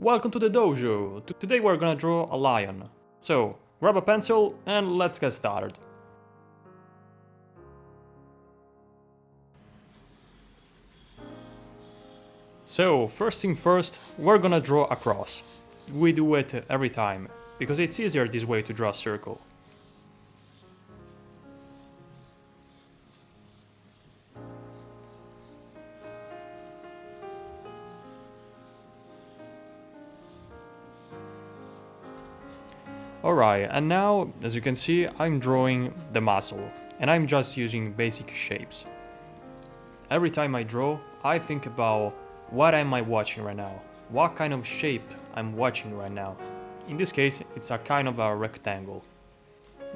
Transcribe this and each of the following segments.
Welcome to the dojo! Today we're gonna draw a lion. So, grab a pencil and let's get started. So, first thing first, we're gonna draw a cross. We do it every time, because it's easier this way to draw a circle. Alright, and now, as you can see, I'm drawing the muzzle, and I'm just using basic shapes. Every time I draw, I think about what am I watching right now, what kind of shape I'm watching right now. In this case, it's a kind of a rectangle.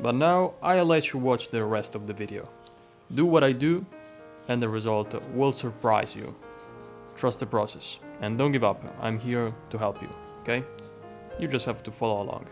But now, I'll let you watch the rest of the video. Do what I do, and the result will surprise you. Trust the process, and don't give up, I'm here to help you, okay? You just have to follow along.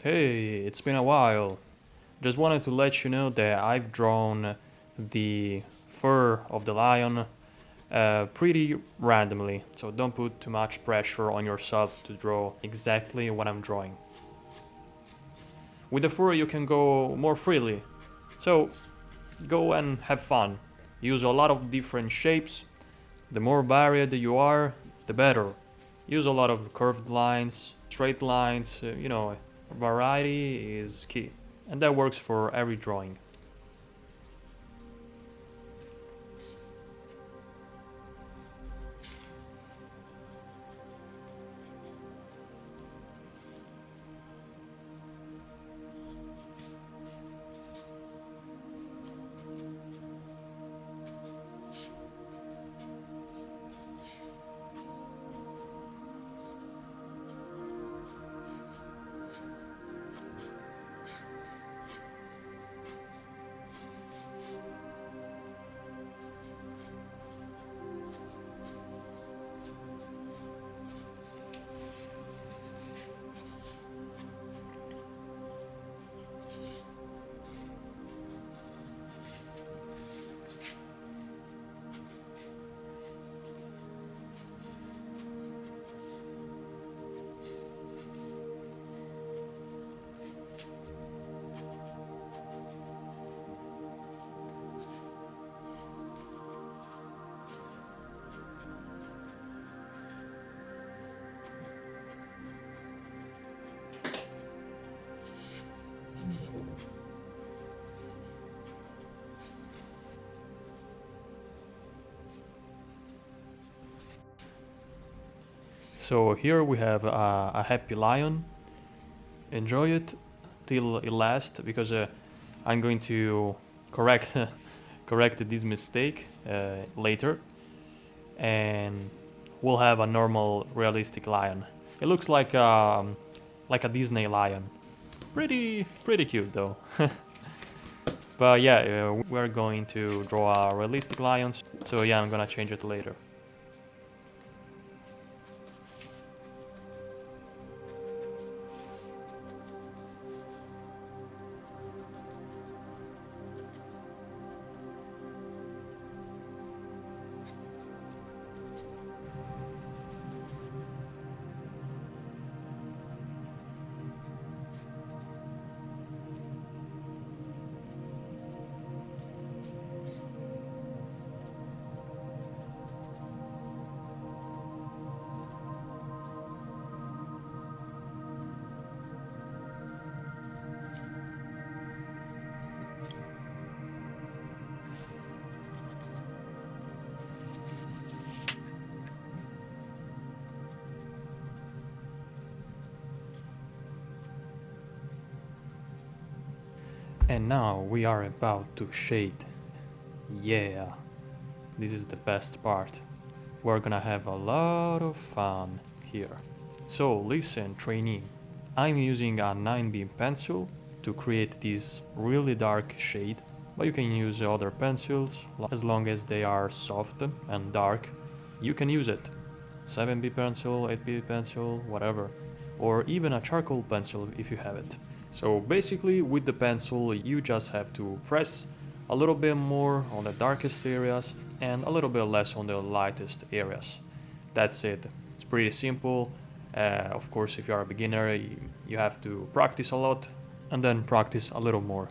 Hey, it's been a while. Just wanted to let you know that I've drawn the fur of the lion pretty randomly, so don't put too much pressure on yourself to draw exactly what I'm drawing. With the fur you can go more freely, so go and have fun. Use a lot of different shapes. The more varied you are, the better. Use a lot of curved lines, straight lines, variety is key, and that works for every drawing. So here we have a happy lion. Enjoy it till it lasts, because I'm going to correct correct this mistake later, and we'll have a normal realistic lion. It looks like a Disney lion. Pretty cute though. But yeah, we're going to draw a realistic lions. So yeah, I'm gonna change it later. And now we are about to shade. Yeah, this is the best part. We're gonna have a lot of fun here. So listen, trainee, I'm using a 9B pencil to create this really dark shade, but you can use other pencils as long as they are soft and dark. You can use it. 7B pencil, 8B pencil, whatever. Or even a charcoal pencil if you have it. So basically with the pencil you just have to press a little bit more on the darkest areas and a little bit less on the lightest areas. That's it. It's pretty simple. Of course, if you are a beginner, you have to practice a lot and then practice a little more.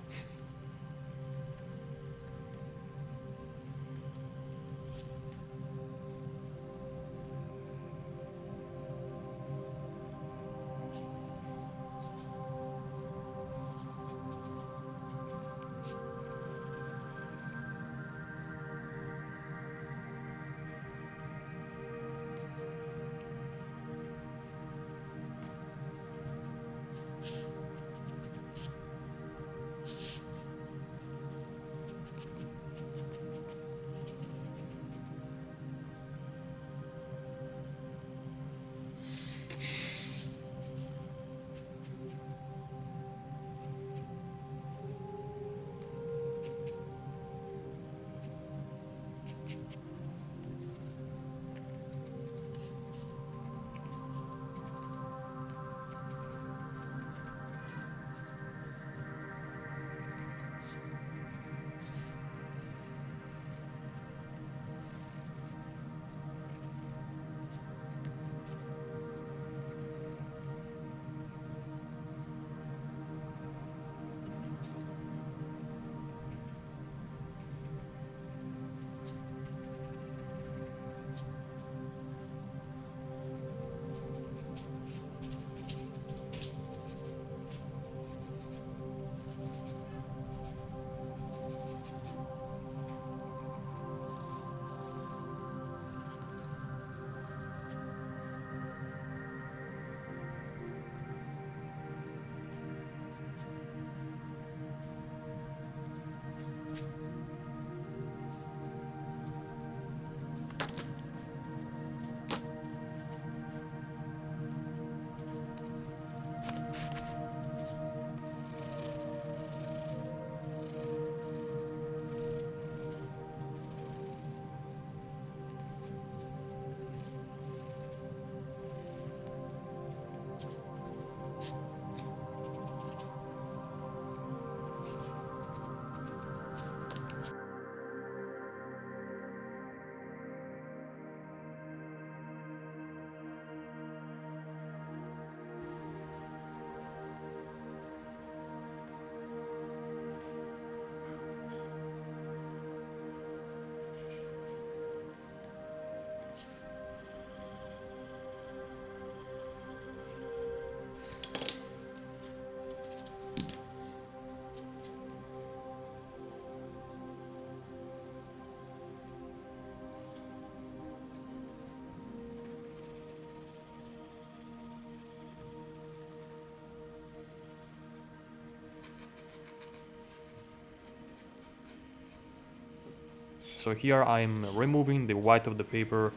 So here I'm removing the white of the paper,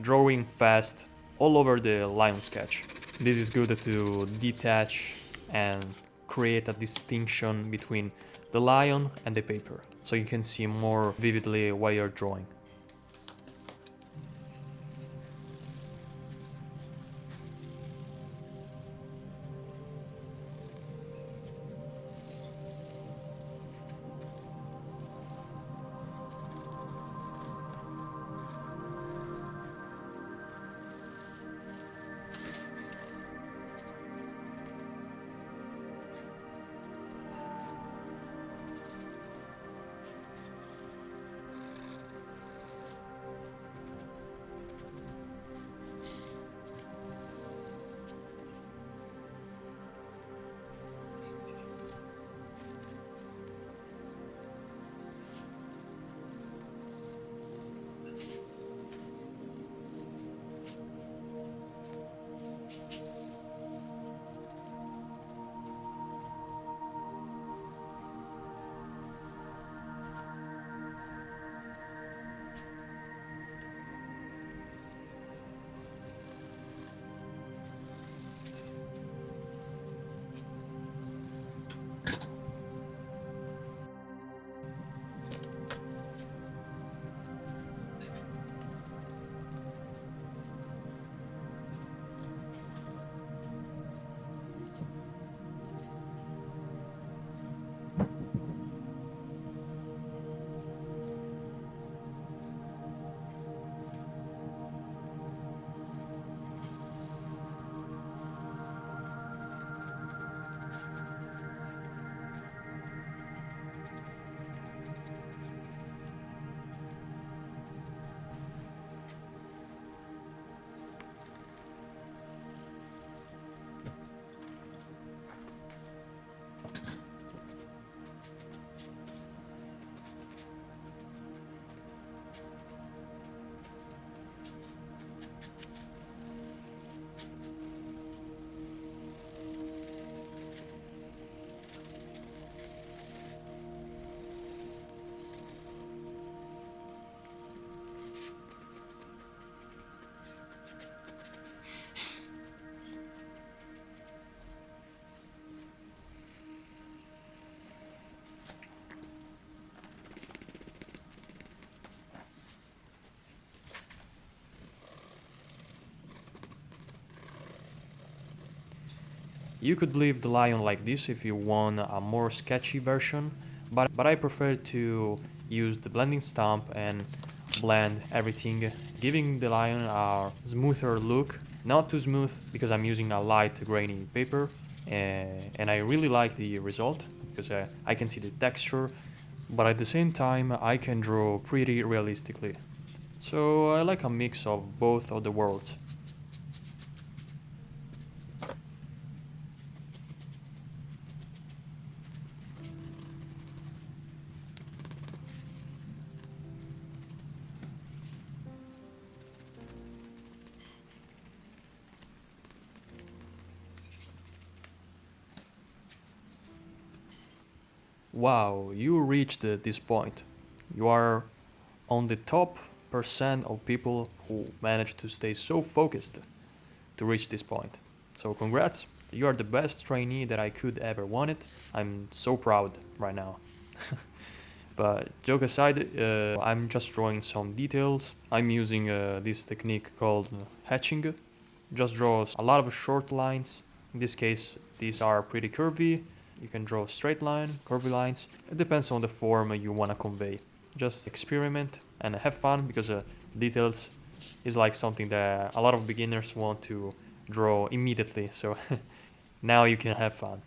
drawing fast all over the lion sketch. This is good to detach and create a distinction between the lion and the paper, so you can see more vividly what you're drawing. You could leave the lion like this if you want a more sketchy version, but I prefer to use the blending stamp and blend everything, giving the lion a smoother look. Not too smooth because I'm using a light grainy paper, and I really like the result because I can see the texture, but at the same time I can draw pretty realistically. So I like a mix of both of the worlds. Wow, you reached this point. You are on the top percent of people who manage to stay so focused to reach this point. So congrats, you are the best trainee that I could ever wanted. I'm so proud right now. But joke aside, I'm just drawing some details. I'm using this technique called hatching. Just draws a lot of short lines. In this case, these are pretty curvy. You can draw straight line, curvy lines. It depends on the form you want to convey. Just experiment and have fun because details is like something that a lot of beginners want to draw immediately. So now you can have fun.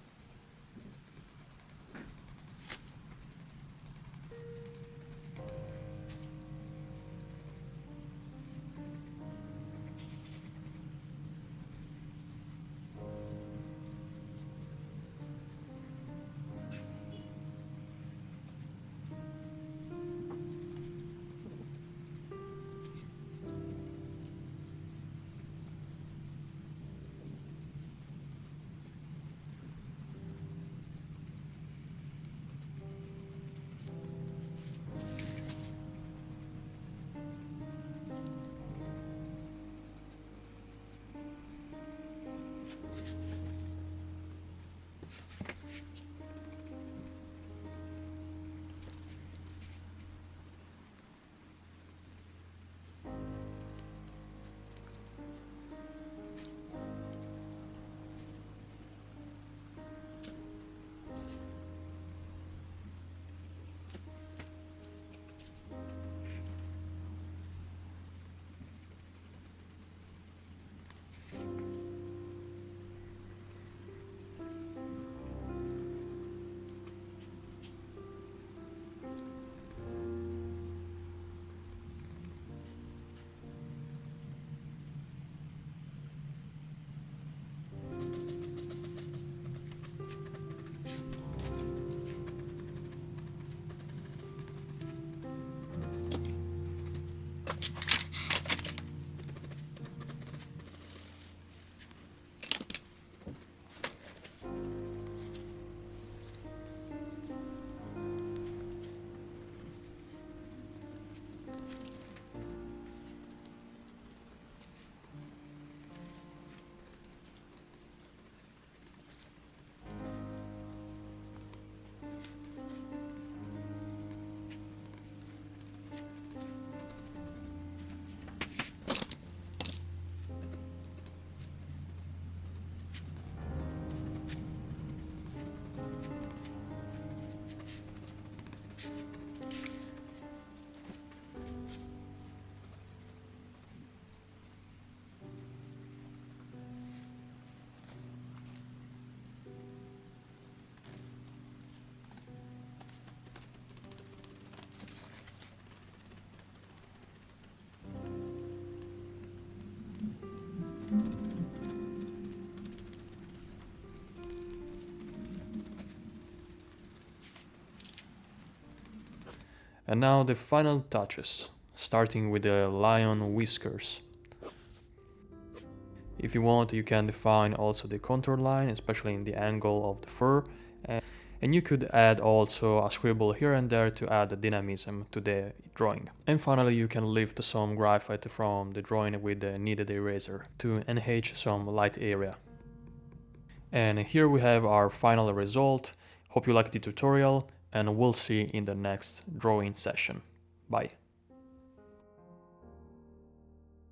And now the final touches, starting with the lion whiskers. If you want, you can define also the contour line, especially in the angle of the fur. And you could add also a scribble here and there to add a dynamism to the drawing. And finally, you can lift some graphite from the drawing with the kneaded eraser to enhance some light area. And here we have our final result. Hope you liked the tutorial, and we'll see in the next drawing session. Bye.